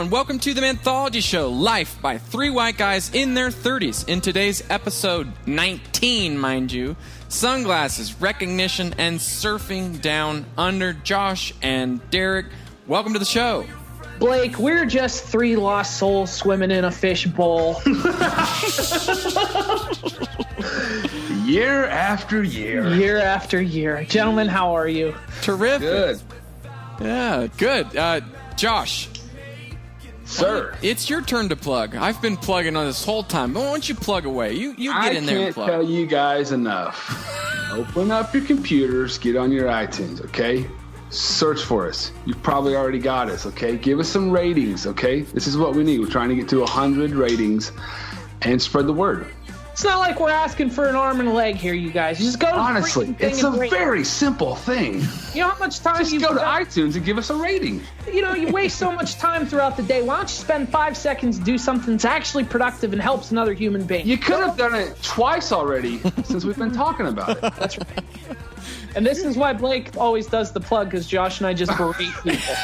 and welcome to the Manthology Show, life by three white guys in their 30s. In today's episode 19, mind you, sunglasses, recognition, and surfing down under. Josh and Derek, welcome to the show. Blake, we're just three lost souls swimming in a fish bowl. Year after year. Year after year. Gentlemen, how are you? Terrific. Good. Yeah, good. Josh. Sir. It's your turn to plug. I've been plugging on this whole time. Why don't you plug away? You get in there and plug. I can't tell you guys enough. Open up your computers, get on your iTunes, okay? Search for us. You've probably already got us, okay? Give us some ratings, okay? This is what we need. We're trying to get to 100 ratings and spread the word. It's not like we're asking for an arm and a leg here, you guys. Just go to Honestly, the thing it's a very simple thing. You know how much time Just go to iTunes and give us a rating. You know, you waste so much time throughout the day. Why don't you spend 5 seconds to do something that's actually productive and helps another human being? You could have done it twice already since we've been talking about it. That's right. And this is why Blake always does the plug, because Josh and I just berate people.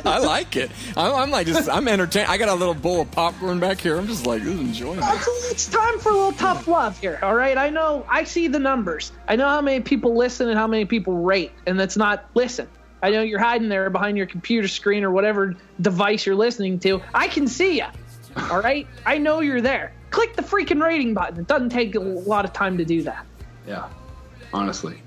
I like it. I'm entertained. I got a little bowl of popcorn back here. I'm just like, enjoying it. It's time for a little tough love here, all right? I know, I see the numbers. I know how many people listen and how many people rate, and that's not listen. I know you're hiding there behind your computer screen or whatever device you're listening to. I can see you, all right? I know you're there. Click the freaking rating button. It doesn't take a lot of time to do that. Yeah, honestly.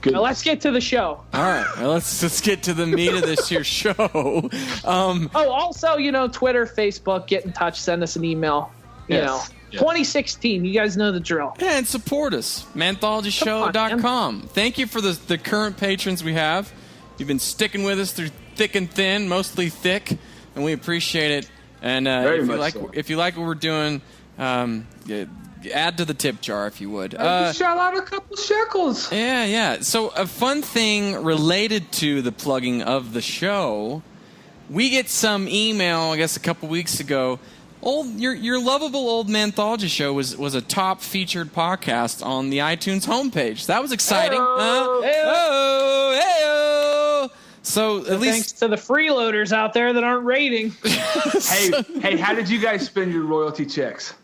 Good. Now let's get to the show. All right, well, let's get to the meat of this here show. Also, Twitter, Facebook, get in touch, send us an email. Yes. 2016, you guys know the drill. And support us, manthologyshow.com. Thank you for the current patrons we have. You've been sticking with us through thick and thin, mostly thick, and we appreciate it. And if you like what we're doing, add to the tip jar if you would. Shout out a couple shekels. Yeah. So a fun thing related to the plugging of the show, we get some email, I guess a couple weeks ago. Your lovable old Manthology Show was a top featured podcast on the iTunes homepage. That was exciting. Hey-oh. So at least thanks to the freeloaders out there that aren't rating. Hey, how did you guys spend your royalty checks?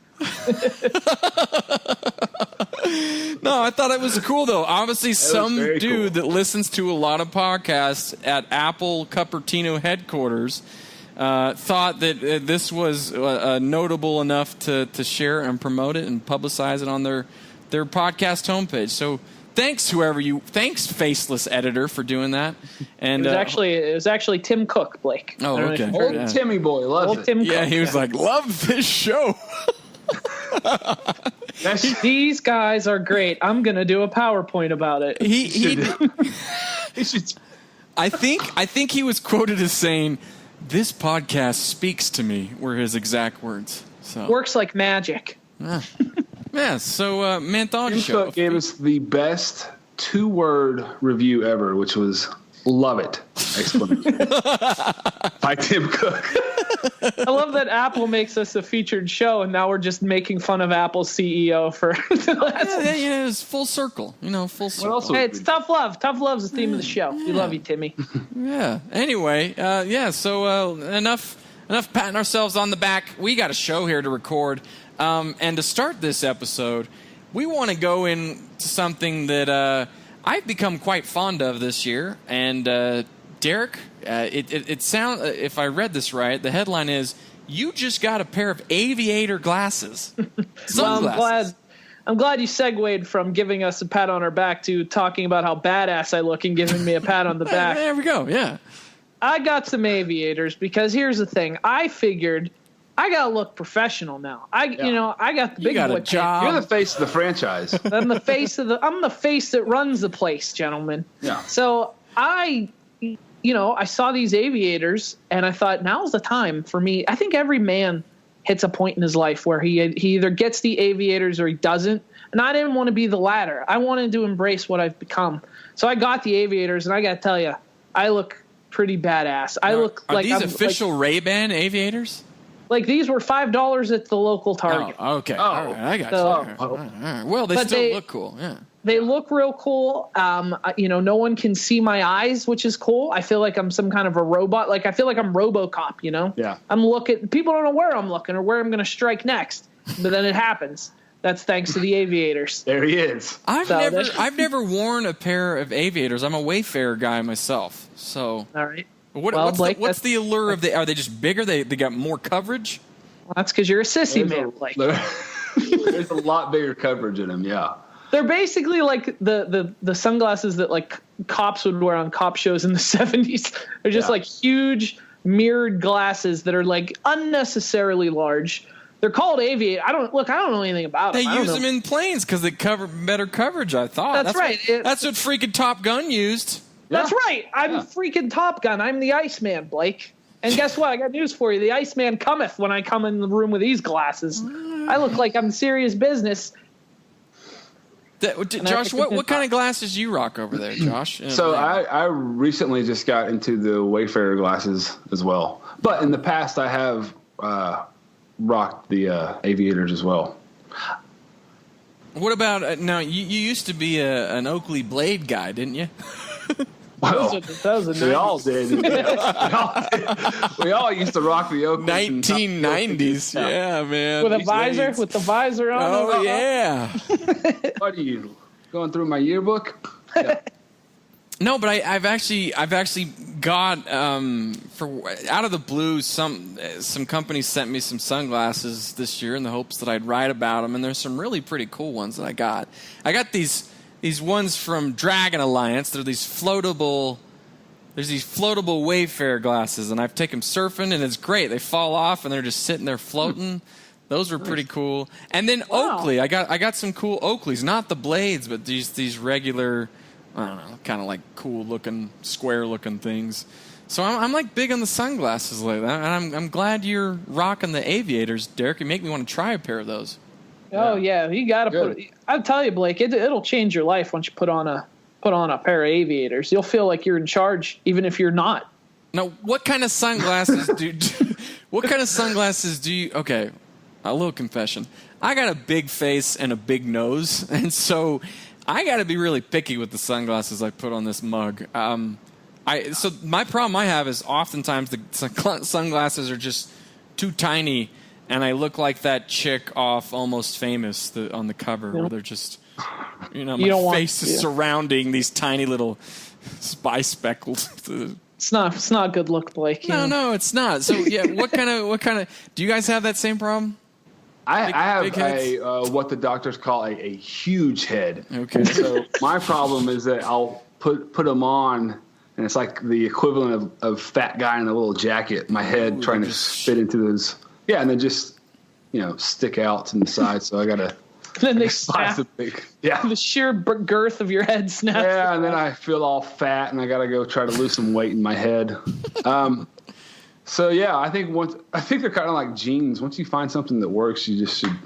No, I thought it was cool though. Obviously, some dude that listens to a lot of podcasts at Apple Cupertino headquarters thought that this was notable enough to share and promote it and publicize it on their podcast homepage. So thanks, thanks, faceless editor, for doing that. And it was actually Tim Cook, Blake. Oh, okay. Old Timmy boy loves it. Tim yeah, Cook, he was like, love this show. These guys are great. I'm gonna do a PowerPoint about it. I think he was quoted as saying, "This podcast speaks to me," were his exact words. So works like magic. Yeah. So Manthology Show Tim Cook gave us the best 2-word review ever, which was "love it!" Exclamation by Tim Cook. I love that Apple makes us a featured show, and now we're just making fun of Apple's CEO for the last. Yeah, it's full circle. Full circle. Hey, it's tough love. Tough love is the theme of the show. We love you, Timmy. Yeah. Anyway, So enough patting ourselves on the back. We got a show here to record, and to start this episode, we want to go into something that I've become quite fond of this year, and Derek, it sounds, if I read this right, the headline is, "You just got a pair of aviator glasses." Well, I'm glad you segued from giving us a pat on our back to talking about how badass I look and giving me a pat on the back. There we go, yeah. I got some aviators because here's the thing. I figured I gotta look professional now. I got the big boy job. You're the face of the franchise. I'm the face that runs the place, gentlemen. Yeah. So I saw these aviators and I thought, now's the time for me. I think every man hits a point in his life where he either gets the aviators or he doesn't. And I didn't want to be the latter. I wanted to embrace what I've become. So I got the aviators, and I got to tell you, I look pretty badass. Are these official Ray-Ban aviators? Like, these were $5 at the local Target. Oh, okay. Oh, all right. I got you. All right. Well, they still look cool. Yeah. They look real cool. No one can see my eyes, which is cool. I feel like I'm some kind of a robot. Like, I feel like I'm RoboCop, Yeah. I'm looking. People don't know where I'm looking or where I'm going to strike next. But then it happens. That's thanks to the aviators. There he is. I've never worn a pair of aviators. I'm a Wayfarer guy myself. So, all right. What's the allure of are they just bigger? They got more coverage? Well, that's because you're a sissy, man. Blake. There's a lot bigger coverage in them, yeah. They're basically like the sunglasses that like cops would wear on cop shows in the 70s. They're just like huge mirrored glasses that are like unnecessarily large. They're called aviator. I don't know anything about them. They use them in planes because they cover better coverage, I thought. That's right. That's what freaking Top Gun used. That's right. I'm freaking Top Gun. I'm the Iceman, Blake. And guess what? I got news for you. The Iceman cometh when I come in the room with these glasses. I look like I'm serious business. Josh, what kind of glasses do you rock over there, Josh? So I recently just got into the Wayfarer glasses as well. But in the past, I have rocked the aviators as well. What about now? You used to be an Oakley Blade guy, didn't you? Well, we all did. We all used to rock the Oakley. 1990s, yeah, man. With the visor on. Oh yeah. What are you going through my yearbook? Yeah. No, but I've actually got out of the blue some companies sent me some sunglasses this year in the hopes that I'd write about them, and there's some really pretty cool ones that I got. I got these ones from Dragon Alliance. They're these floatable Wayfarer glasses, and I've taken them surfing, and it's great. They fall off, and they're just sitting there floating. Those were pretty cool. And then Oakley, I got some cool Oakleys, not the blades, but these regular, I don't know, kind of like cool looking, square looking things. So I'm like big on the sunglasses lately, and I'm glad you're rocking the aviators, Derek. You make me want to try a pair of those. Oh yeah, you got to put. I'll tell you, Blake, it'll change your life once you put on a pair of aviators. You'll feel like you're in charge, even if you're not. Now, what kind of sunglasses do you? Okay, a little confession. I got a big face and a big nose, and so I got to be really picky with the sunglasses I put on this mug. So my problem I have is oftentimes the sunglasses are just too tiny. And I look like that chick off Almost Famous on the cover, where they're just, my face is surrounding these tiny little spy speckles. It's not a good look, Blake. No, it's not. So yeah, what kind of? Do you guys have that same problem? I have what the doctors call a huge head. Okay. So my problem is that I'll put them on, and it's like the equivalent of fat guy in a little jacket. My head trying to fit into those. Yeah, and then just, stick out to the side. So I got to. Then they snap. The sheer girth of your head snaps. Yeah, and then I feel all fat, and I got to go try to lose some weight in my head. So yeah, I think they're kind of like jeans. Once you find something that works, you just should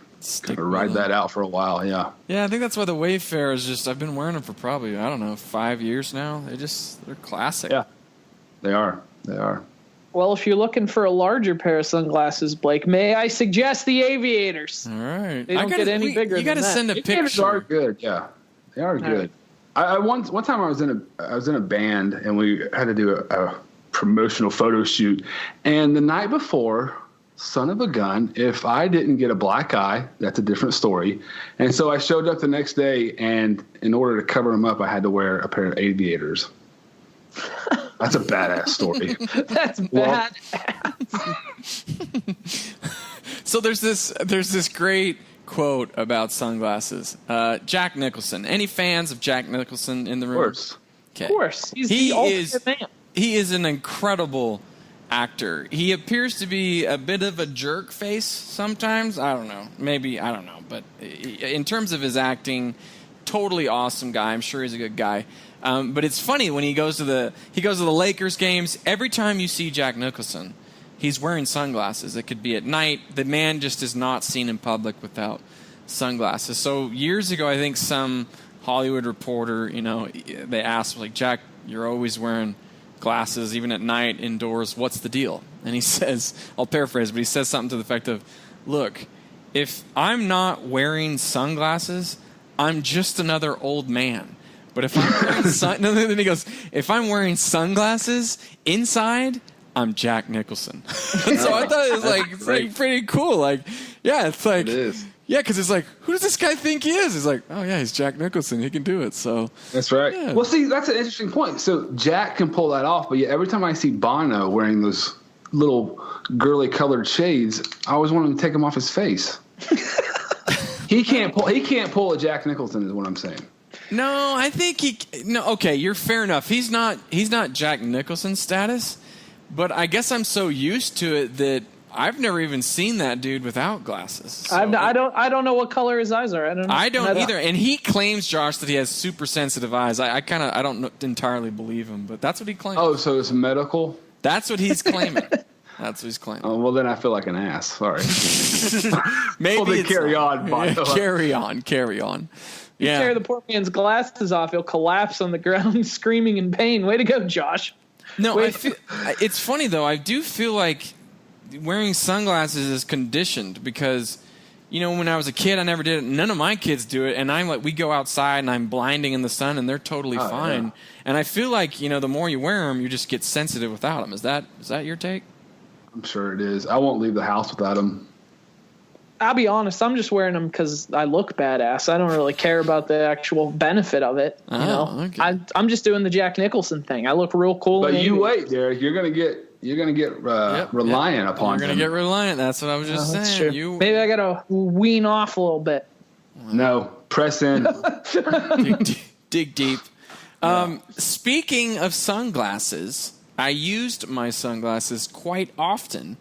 kind of ride that out for a while. Yeah. Yeah, I think that's why the Wayfarer is just. I've been wearing them for probably 5 years now. They're classic. Yeah, they are. Well, if you're looking for a larger pair of sunglasses, Blake, may I suggest the aviators? All right. They don't get any bigger. You got to send a picture. They are good. Yeah, they are good. Right. One time I was in a band, and we had to do a promotional photo shoot, and the night before, son of a gun, if I didn't get a black eye, that's a different story. And so I showed up the next day, and in order to cover them up, I had to wear a pair of aviators. That's a badass story. That's badass. So there's this great quote about sunglasses. Jack Nicholson. Any fans of Jack Nicholson in the room? Of course. Okay. Of course. He's the ultimate man. He is an incredible actor. He appears to be a bit of a jerk face sometimes. I don't know. Maybe, I don't know. But in terms of his acting, totally awesome guy. I'm sure he's a good guy. But it's funny when he goes to the Lakers games. Every time you see Jack Nicholson, he's wearing sunglasses. It could be at night. The man just is not seen in public without sunglasses. So years ago, I think some Hollywood reporter, they asked, like, Jack, you're always wearing glasses, even at night, indoors. What's the deal? And he says, I'll paraphrase, but he says something to the effect of, look, if I'm not wearing sunglasses, I'm just another old man. But if I'm wearing then he goes, if I'm wearing sunglasses inside, I'm Jack Nicholson. And so I thought it was like pretty cool. Like, yeah, it's like, it is. Yeah, because it's like, who does this guy think he is? He's like, oh yeah, he's Jack Nicholson. He can do it. So that's right. Yeah. Well, see, that's an interesting point. So Jack can pull that off, but yet every time I see Bono wearing those little girly colored shades, I always want him to take them off his face. He can't pull a Jack Nicholson, is what I'm saying. No, I think okay, you're fair enough. He's not Jack Nicholson status, but I guess I'm so used to it that I've never even seen that dude without glasses. So I don't know what color his eyes are. I don't either. And he claims, Josh, that he has super sensitive eyes. I don't entirely believe him, but that's what he claims. Oh, so it's medical? That's what he's claiming. That's what he's claiming. Oh, well, then I feel like an ass. Sorry. Maybe well, then carry on. Carry on. Yeah. Tear the poor man's glasses off, he'll collapse on the ground screaming in pain. Way to go, Josh. No, it's funny, though. I do feel like wearing sunglasses is conditioned because, when I was a kid, I never did it. None of my kids do it. And we go outside and I'm blinding in the sun and they're totally fine. Yeah. And I feel like, the more you wear them, you just get sensitive without them. Is that your take? I'm sure it is. I won't leave the house without them. I'll be honest. I'm just wearing them because I look badass. I don't really care about the actual benefit of it. Okay. I'm just doing the Jack Nicholson thing. I look real cool. But you wait, Derek. You're gonna get reliant upon. You're gonna get reliant. That's what I was just saying. Maybe I gotta wean off a little bit. No, press in. dig deep. Speaking of sunglasses, I used my sunglasses quite often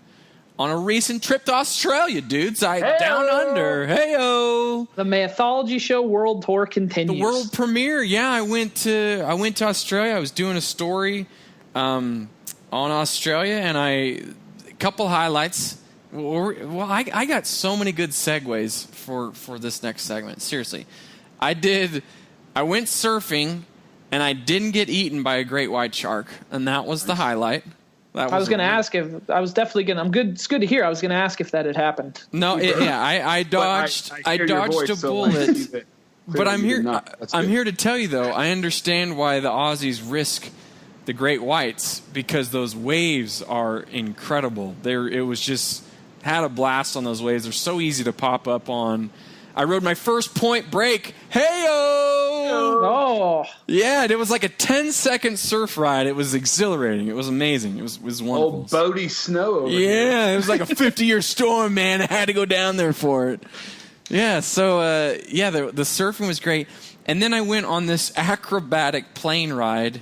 on a recent trip to Australia, dudes. Down under. Hey-o. The Manthology Show World Tour continues. The world premiere. Yeah, I went to Australia. I was doing a story on Australia, and a couple highlights. Well, I got so many good segues for this next segment. Seriously. I went surfing, and I didn't get eaten by a great white shark, and that was the highlight. I was going to ask if I was definitely going to. I'm good. It's good to hear. I was going to ask if that had happened. No, I dodged. I dodged a bullet. But I'm here. I'm here to tell you though. I understand why the Aussies risk the great whites because those waves are incredible. It was just had a blast on those waves. They're so easy to pop up on. I rode my first point break. Hey-o! Oh. Yeah, it was like a 10-second surf ride. It was exhilarating. It was amazing. It was wonderful. Old Bodie snow over here. Yeah, it was like a 50-year storm, man. I had to go down there for it. Yeah, so, the surfing was great. And then I went on this acrobatic plane ride.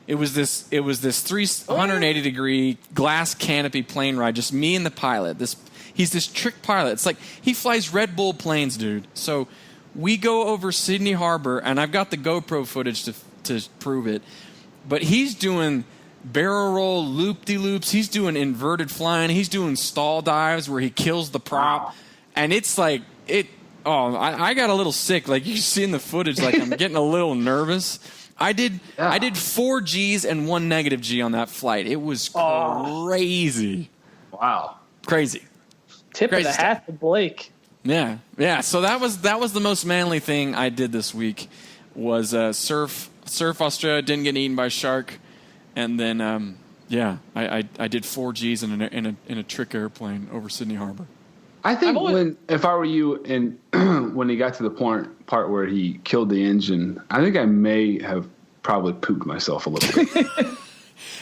It was this 380-degree glass canopy plane ride, just me and the pilot. He's this trick pilot. It's like he flies Red Bull planes, dude. So we go over Sydney Harbor, and I've got the GoPro footage to prove it. But he's doing barrel roll, loop-de-loops. He's doing inverted flying. He's doing stall dives where he kills the prop. And it's like I got a little sick. Like you see in the footage, like I'm getting a little nervous. I did 4 Gs and 1 negative G on that flight. It was crazy. Wow. Crazy. Tip of the hat to Blake. Yeah. So that was the most manly thing I did this week was surf Australia. Didn't get eaten by a shark, and then I did 4 Gs in a trick airplane over Sydney Harbor. I think if I were you and when he got to the part where he killed the engine, I think I may have probably pooped myself a little bit.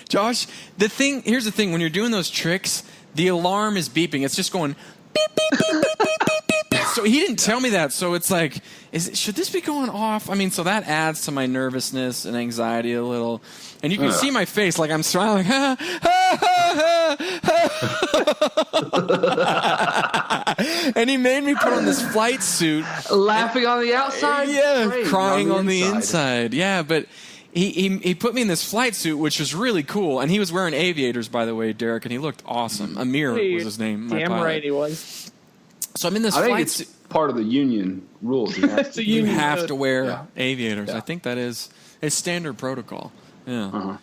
Josh, here's the thing: when you're doing those tricks, the alarm is beeping. It's just going beep, beep, beep, beep, beep, beep, beep. So he didn't tell me that. So it's like, should this be going off? I mean, so that adds to my nervousness and anxiety a little. And you can see my face, like I'm smiling. Ha, ha, ha, ha. And he made me put on this flight suit. Laughing on the outside? Yeah, great. Crying on the inside. Yeah, but he put me in this flight suit, which was really cool. And he was wearing aviators, by the way, Derek, and he looked awesome. Amir was his name. Damn right he was. So I'm in this flight suit. Part of the union rules. You have to wear aviators. Yeah. I think that is it's standard protocol. Yeah. Uh-huh.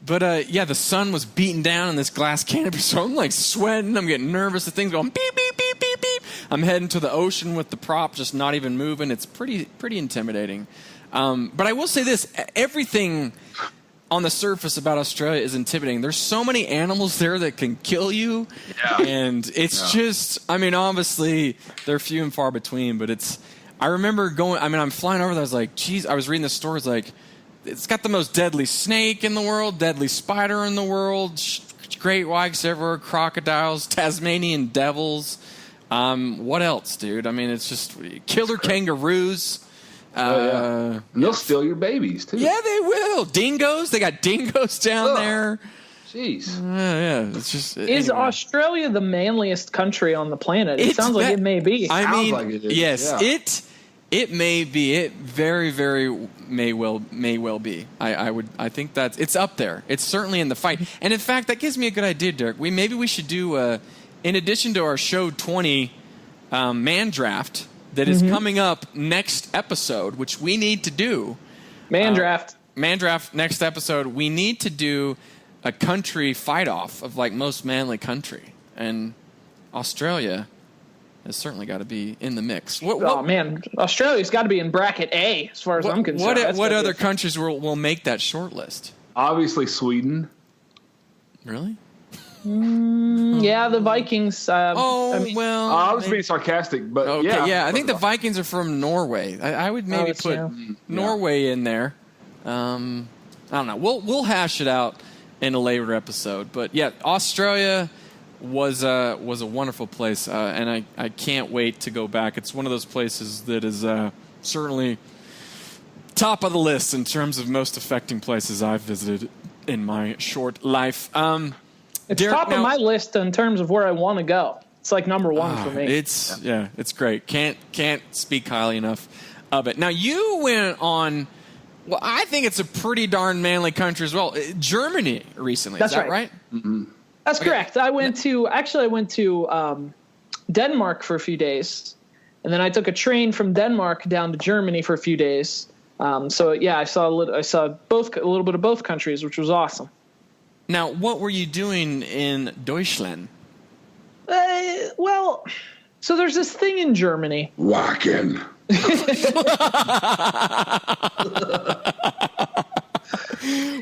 But, the sun was beating down in this glass canopy, so I'm, like, sweating. I'm getting nervous. The thing's going beep, beep, beep, beep, beep. I'm heading to the ocean with the prop just not even moving. It's pretty intimidating. But I will say this: everything on the surface about Australia is intimidating. There's so many animals there that can kill you, and it's just. I mean, obviously they're few and far between, but it's. I remember going. I mean, I'm flying over there. I was like, geez. I was reading the story. It's like, it's got the most deadly snake in the world, deadly spider in the world, great whites everywhere, crocodiles, Tasmanian devils. What else, dude? I mean, it's just killer kangaroos. And they'll steal your babies too. Yeah, they will. Dingoes. They got dingoes down there. Jeez. Yeah. It's just. Is Australia the manliest country on the planet? It sounds like it may be. I mean, like it is. Yes, it may be. It very, very may well be. I think that's it's up there. It's certainly in the fight. And in fact, that gives me a good idea, Derek. Maybe we should do in addition to our show 20 man draft that is coming up next episode, which we need to do. Man draft next episode. We need to do a country fight off of like most manly country, and Australia has certainly got to be in the mix. Man, Australia's got to be in bracket A as far as I'm concerned. What other countries will make that short list? Obviously, Sweden. Really? Yeah, the Vikings. I was being sarcastic, but I think the Vikings are from Norway. I would maybe put Norway in there. I don't know. We'll hash it out in a later episode. But yeah, Australia was a wonderful place, and I can't wait to go back. It's one of those places that is certainly top of the list in terms of most affecting places I've visited in my short life. It's Derek, top of my list in terms of where I want to go. It's like number one for me. It's great. Can't speak highly enough of it. Now you went on. Well, I think it's a pretty darn manly country as well. Germany recently. Is that right? Mm-hmm. That's correct. I went to Denmark for a few days, and then I took a train from Denmark down to Germany for a few days. I saw a little bit of both countries, which was awesome. Now, what were you doing in Deutschland? So there's this thing in Germany. Wacken.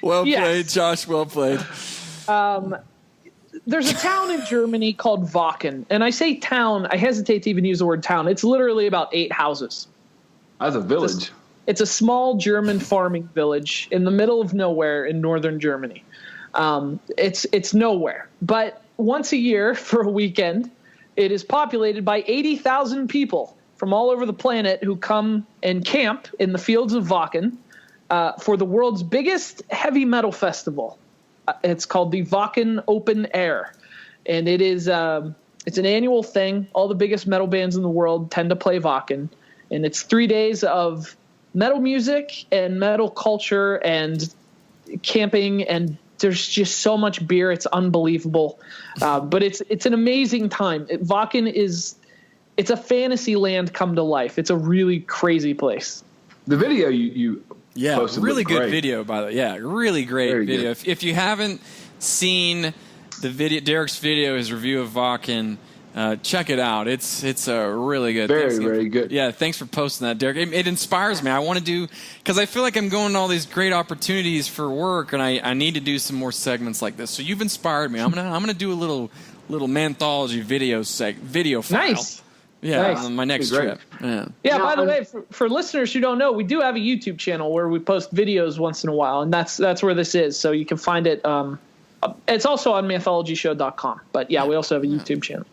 Well played, Josh. Well played. There's a town in Germany called Wacken. And I say town, I hesitate to even use the word town. It's literally about 8 houses. That's a village. It's a small German farming village in the middle of nowhere in northern Germany. It's nowhere. But once a year for a weekend, it is populated by 80,000 people from all over the planet who come and camp in the fields of Wacken for the world's biggest heavy metal festival. It's called the Vacant Open Air, and it is it's an annual thing. All the biggest metal bands in the world tend to play Wacken, and it's 3 days of metal music and metal culture and camping, and there's just so much beer. It's unbelievable, but it's an amazing time. Wacken it's a fantasy land come to life. It's a really crazy place. The video you posted really good great. video, by the way. Yeah, really great Very video. good. If you haven't seen the video, Derek's video, his review of Wacken, check it out. It's a really good. Very good. Yeah, thanks for posting that, Derek. It inspires me. I want to do, because I feel like I'm going to all these great opportunities for work, and I need to do some more segments like this. So you've inspired me. I'm gonna do a little Manthology video file. Nice. Yeah, nice. on my next trip. Yeah. By the way, for listeners who don't know, we do have a YouTube channel where we post videos once in a while, and that's where this is. So you can find it. It's also on Manthologyshow.com. But yeah, we also have a YouTube channel.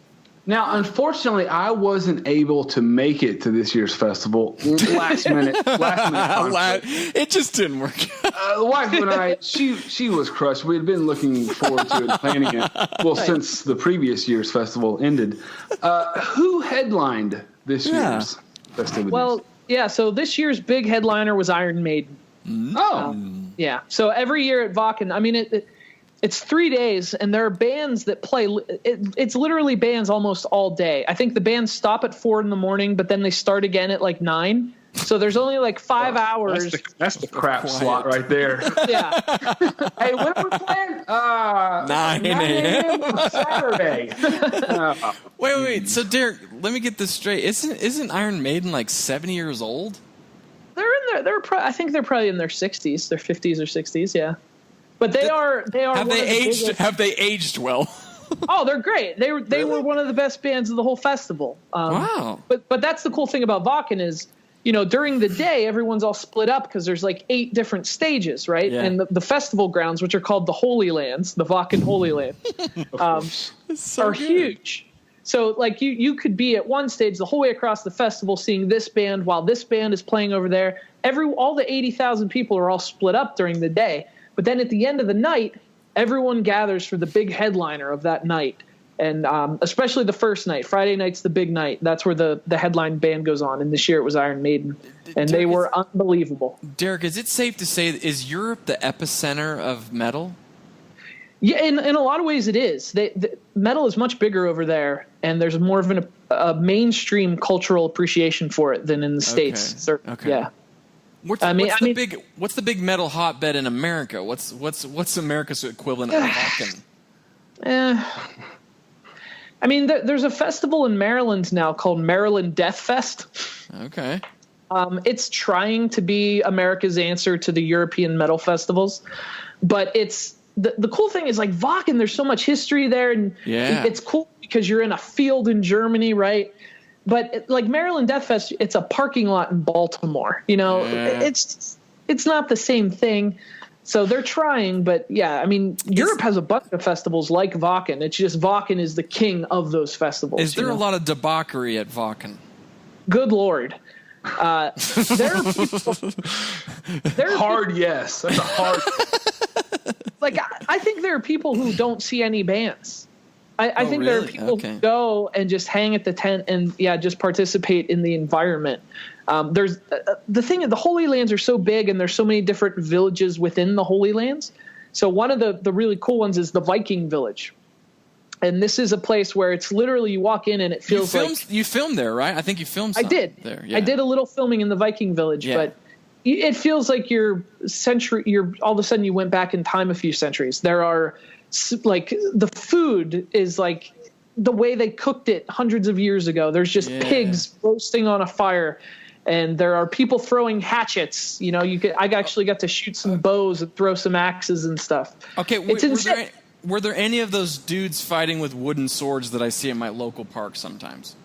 Now, unfortunately, I wasn't able to make it to this year's festival. Last minute. It just didn't work. The wife and I, she was crushed. We had been looking forward to it and planning it. Well, since the previous year's festival ended. Who headlined this year's festivities? Well, yeah. So this year's big headliner was Iron Maiden. Yeah. So every year at Wacken, I mean, it's 3 days, and there are bands that play. It's literally bands almost all day. I think the bands stop at 4 a.m, but then they start again at like 9. So there's only like 5 hours. That's the crap slot right there. Yeah. Hey, when are we playing? 9 a.m. on Saturday. Wait. So, Derek, let me get this straight. Isn't Iron Maiden like 70 years old? They're in there. I think they're probably in their 60s, their 50s or 60s. Yeah. But they are. Have they aged? Have they aged well? Oh, they're great. They were one of the best bands of the whole festival. Wow. But that's the cool thing about Wacken is, during the day, everyone's all split up because there's like 8 different stages, right? Yeah. And the festival grounds, which are called the Holy Lands, the Wacken Holy Land, are huge. So like you could be at one stage the whole way across the festival seeing this band while this band is playing over there. All the 80,000 people are all split up during the day. But then at the end of the night, everyone gathers for the big headliner of that night. And especially the first night. Friday night's the big night. That's where the headline band goes on. And this year it was Iron Maiden. And they were unbelievable. Derek, is it safe to say, is Europe the epicenter of metal? Yeah, in a lot of ways it is. The metal is much bigger over there. And there's more of a mainstream cultural appreciation for it than in the States. Okay. Yeah. What's the big metal hotbed in America? What's America's equivalent of Wacken? There's a festival in Maryland now called Maryland Death Fest. Okay. It's trying to be America's answer to the European metal festivals, but it's the cool thing is like Wacken. There's so much history there, and it's cool because you're in a field in Germany, right? But like Maryland Death Fest, it's a parking lot in Baltimore. It's not the same thing. So they're trying, but Europe has a bunch of festivals like Wacken. It's just Wacken is the king of those festivals. Is there a lot of debauchery at Wacken? Good Lord. There are people. Hard yes. That's a hard. Like I think there are people who don't see any bands. I think there are people who go and just hang at the tent and just participate in the environment. There's the Holy Lands are so big and there's so many different villages within the Holy Lands. So one of the really cool ones is the Viking village. And this is a place where it's literally you walk in and it feels you filmed there, right? I think you filmed I did. There. Yeah. I did a little filming in the Viking village, but it feels like you're all of a sudden you went back in time a few centuries. There are like the food is like the way they cooked it hundreds of years ago. There's just pigs roasting on a fire. And there are people throwing hatchets. I actually got to shoot some bows and throw some axes and stuff. Okay, it's insane. Were there any of those dudes fighting with wooden swords that I see at my local park sometimes?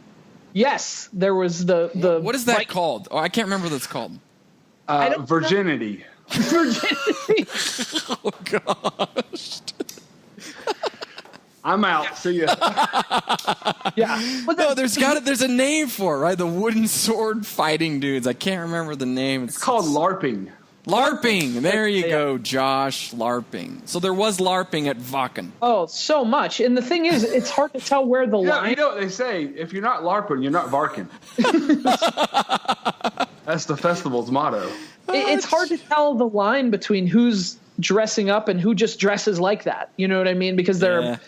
Yes, there was the. What is that called? Oh, I can't remember what it's called. Virginity. Virginity. Oh gosh. I'm out. See ya. Yeah. No, there's a name for it, right? The wooden sword fighting dudes. I can't remember the name. It's called LARPing. LARPing. There you go, Josh. LARPing. So there was LARPing at Wacken. Oh, so much. And the thing is, it's hard to tell where the line. You know what they say? If you're not LARPing, you're not Varking. That's the festival's motto. It's hard to tell the line between who's dressing up and who just dresses like that. You know what I mean? Because there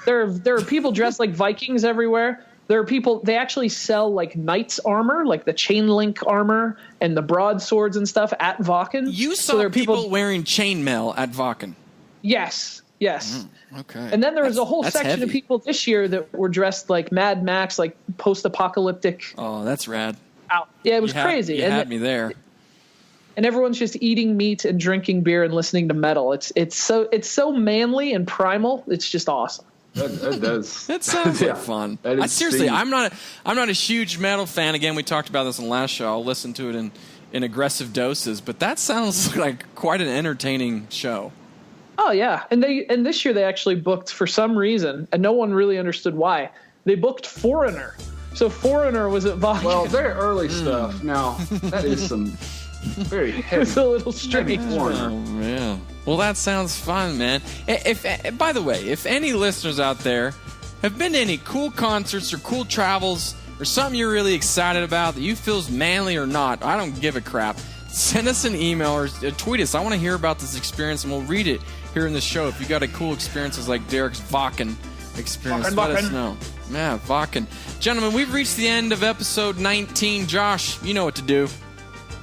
are people dressed like Vikings everywhere. There are people, they actually sell like knights armor, like the chain link armor and the broadswords and stuff at Wacken. You saw people wearing chainmail at Wacken. Yes. Okay. And then there was a whole section of people this year that were dressed like Mad Max, like post-apocalyptic. Oh, that's rad. Yeah, it was crazy. You had me there. And everyone's just eating meat and drinking beer and listening to metal. It's so manly and primal. It's just awesome. That does. That sounds like fun. Seriously, I'm not a huge metal fan. Again, we talked about this in the last show. I'll listen to it in aggressive doses, but that sounds like quite an entertaining show. Oh yeah, and this year they actually booked for some reason, and no one really understood why. They booked Foreigner. So Foreigner was at Wacken. Well, very early stuff. Now that is some very heavy. It's a little strange. Oh man. Well, that sounds fun, man. By the way, if any listeners out there have been to any cool concerts or cool travels or something you're really excited about that you feel is manly or not, I don't give a crap. Send us an email or tweet us. I want to hear about this experience, and we'll read it here in the show. If you got a cool experiences like Derek's Wacken experience, let us know. Yeah, Wacken. Gentlemen, we've reached the end of episode 19. Josh, you know what to do.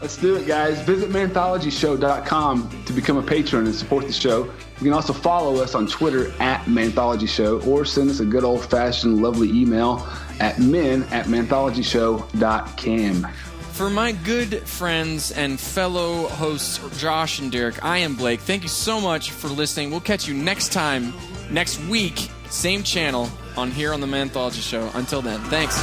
Let's do it, guys. Visit ManthologyShow.com to become a patron and support the show. You can also follow us on Twitter at Manthology Show, or send us a good old-fashioned lovely email at men@manthologyshow.com. For my good friends and fellow hosts, Josh and Derek, I am Blake. Thank you so much for listening. We'll catch you next time, next week, same channel, here on the Manthology Show. Until then, thanks.